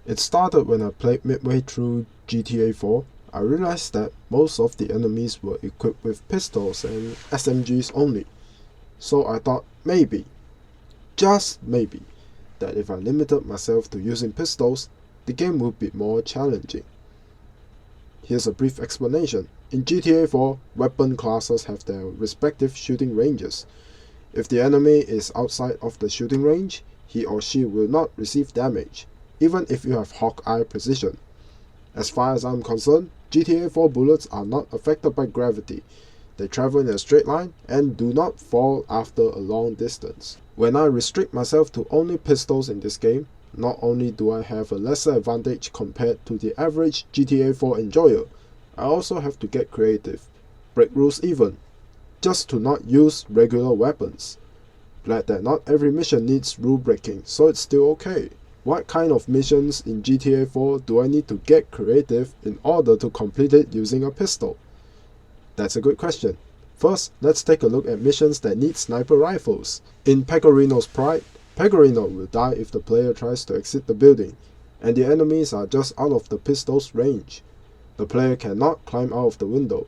It started when I played midway through GTA 4. I realized that most of the enemies were equipped with pistols and SMGs only. So I thought maybe, just maybe, that if I limited myself to using pistols, the game would be more challenging. Here's a brief explanation. In GTA 4, weapon classes have their respective shooting ranges. If the enemy is outside of the shooting range, he or she will not receive damage, even if you have Hawkeye precision. As far as I'm concerned, GTA 4 bullets are not affected by gravity. They travel in a straight line and do not fall after a long distance. When I restrict myself to only pistols in this game, not only do I have a lesser advantage compared to the average GTA 4 enjoyer, I also have to get creative, break rules even, just to not use regular weapons. Glad that not every mission needs rule breaking, so it's still okay. What kind of missions in GTA 4 do I need to get creative in order to complete it using a pistol? That's a good question. First, let's take a look at missions that need sniper rifles. In Pecorino's Pride, Pecorino will die if the player tries to exit the building, and the enemies are just out of the pistol's range. The player cannot climb out of the window.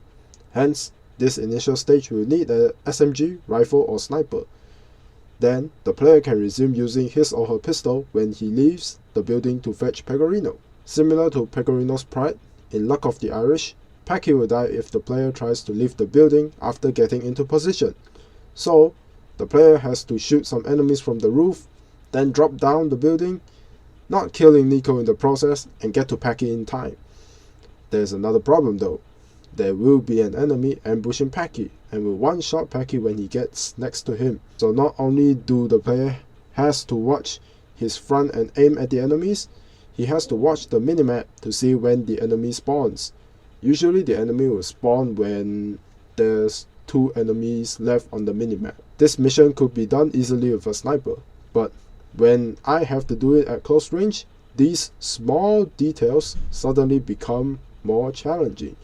Hence, this initial stage will need a SMG, rifle or sniper. Then, the player can resume using his or her pistol when he leaves the building to fetch Pecorino. Similar to Pecorino's Pride, in Luck of the Irish, Packy will die if the player tries to leave the building after getting into position. So, the player has to shoot some enemies from the roof, then drop down the building, not killing Nico in the process, and get to Packy in time. There's another problem though. There will be an enemy ambushing Packy and will one-shot Packy when he gets next to him. So not only do the player has to watch his front and aim at the enemies, he has to watch the minimap to see when the enemy spawns. Usually the enemy will spawn when there's 2 enemies left on the minimap. This mission could be done easily with a sniper, but when I have to do it at close range, these small details suddenly become more challenging.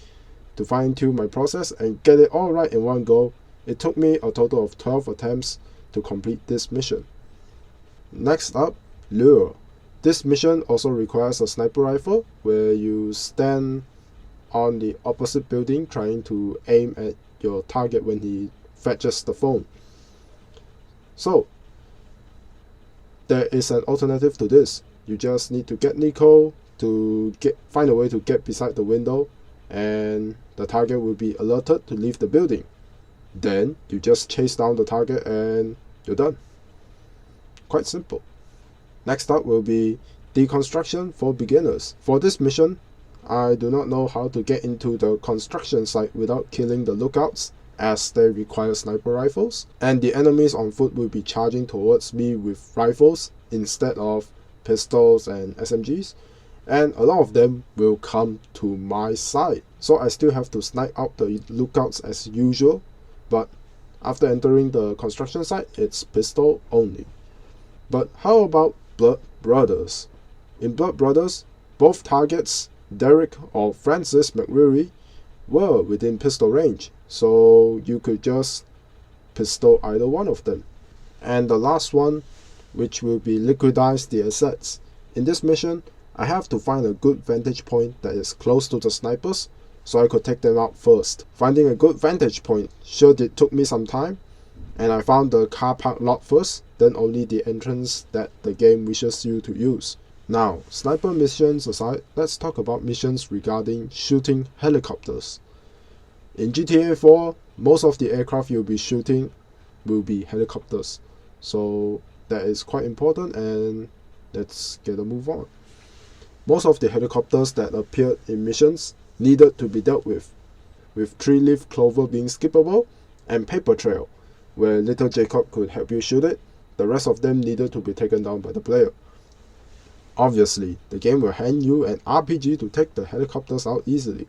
To fine-tune my process and get it all right in one go, it took me a total of 12 attempts to complete this mission. Next up, Lure. This mission also requires a sniper rifle where you stand on the opposite building trying to aim at your target when he fetches the phone. So, there is an alternative to this. You just need to get Nico to find a way to get beside the window, and the target will be alerted to leave the building. Then you just chase down the target and you're done. Quite simple. Next up will be Deconstruction for beginners. For this mission, I do not know how to get into the construction site without killing the lookouts, as they require sniper rifles, and the enemies on foot will be charging towards me with rifles instead of pistols and SMGs, and a lot of them will come to my side. So I still have to snipe out the lookouts as usual, but after entering the construction site, it's pistol only. But how about Blood Brothers? In Blood Brothers, both targets, Derek or Francis McReary, were within pistol range, so you could just pistol either one of them. And the last one, which will be liquidize the assets. In this mission, I have to find a good vantage point that is close to the snipers, so I could take them out first. Finding a good vantage point sure did took me some time, and I found the car park lot first, then only the entrance that the game wishes you to use. Now, sniper missions aside, let's talk about missions regarding shooting helicopters. In GTA 4, most of the aircraft you'll be shooting will be helicopters, so that is quite important, and let's get a move on. Most of the helicopters that appeared in missions needed to be dealt with 3-leaf clover being skippable, and paper trail, where little Jacob could help you shoot it. The rest of them needed to be taken down by the player. Obviously, the game will hand you an RPG to take the helicopters out easily,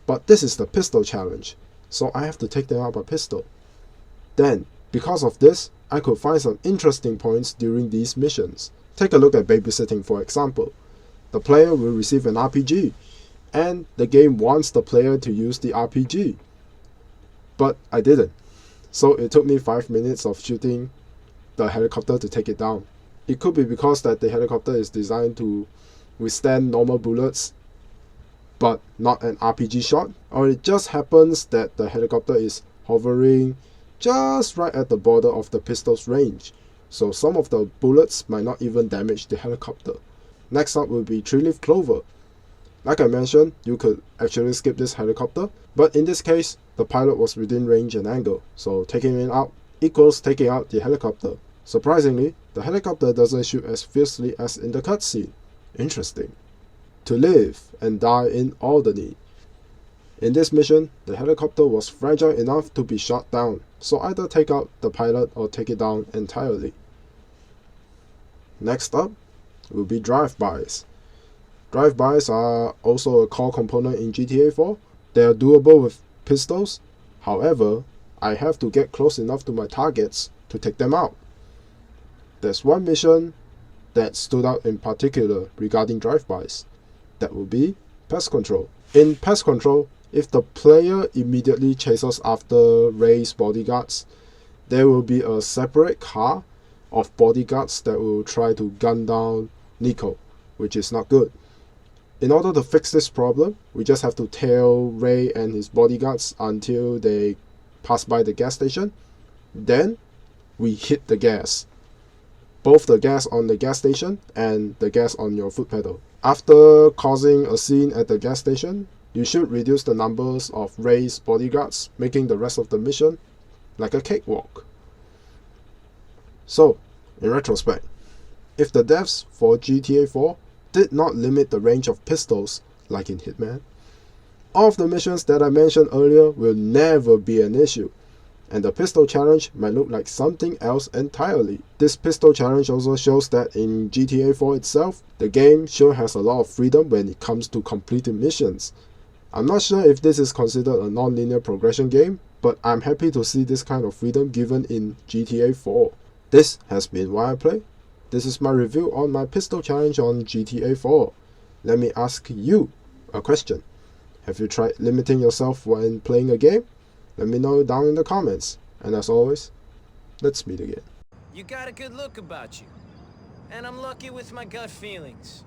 but this is the pistol challenge, so I have to take them out by pistol. Then, because of this, I could find some interesting points during these missions. Take a look at babysitting for example. The player will receive an RPG, and the game wants the player to use the RPG. But I didn't, so it took me 5 minutes of shooting the helicopter to take it down. It could be because that the helicopter is designed to withstand normal bullets but not an RPG shot, or it just happens that the helicopter is hovering just right at the border of the pistol's range, so some of the bullets might not even damage the helicopter. Next up will be 3-leaf clover. Like I mentioned, you could actually skip this helicopter, but in this case, the pilot was within range and angle, so taking it out equals taking out the helicopter. Surprisingly, the helicopter doesn't shoot as fiercely as in the cutscene. Interesting. To live and die in Alderney. In this mission, the helicopter was fragile enough to be shot down, so either take out the pilot or take it down entirely. Next up will be drive-bys. Drive-bys are also a core component in GTA 4. They are doable with pistols, however, I have to get close enough to my targets to take them out. There's one mission that stood out in particular regarding drive-bys. That will be pest control. In pest control, if the player immediately chases after Ray's bodyguards, there will be a separate car of bodyguards that will try to gun down Nico, which is not good. In order to fix this problem, we just have to tail Ray and his bodyguards until they pass by the gas station. Then we hit the gas. Both the gas on the gas station and the gas on your foot pedal. After causing a scene at the gas station, you should reduce the numbers of Ray's bodyguards, making the rest of the mission like a cakewalk. So, in retrospect, if the devs for GTA 4 did not limit the range of pistols like in Hitman, all of the missions that I mentioned earlier will never be an issue, and the pistol challenge might look like something else entirely. This pistol challenge also shows that in GTA 4 itself, the game sure has a lot of freedom when it comes to completing missions. I'm not sure if this is considered a non-linear progression game, but I'm happy to see this kind of freedom given in GTA 4. This has been Why I Play. This is my review on my pistol challenge on GTA 4. Let me ask you a question. Have you tried limiting yourself when playing a game? Let me know down in the comments. And as always, let's meet again. You got a good look about you. And I'm lucky with my gut feelings.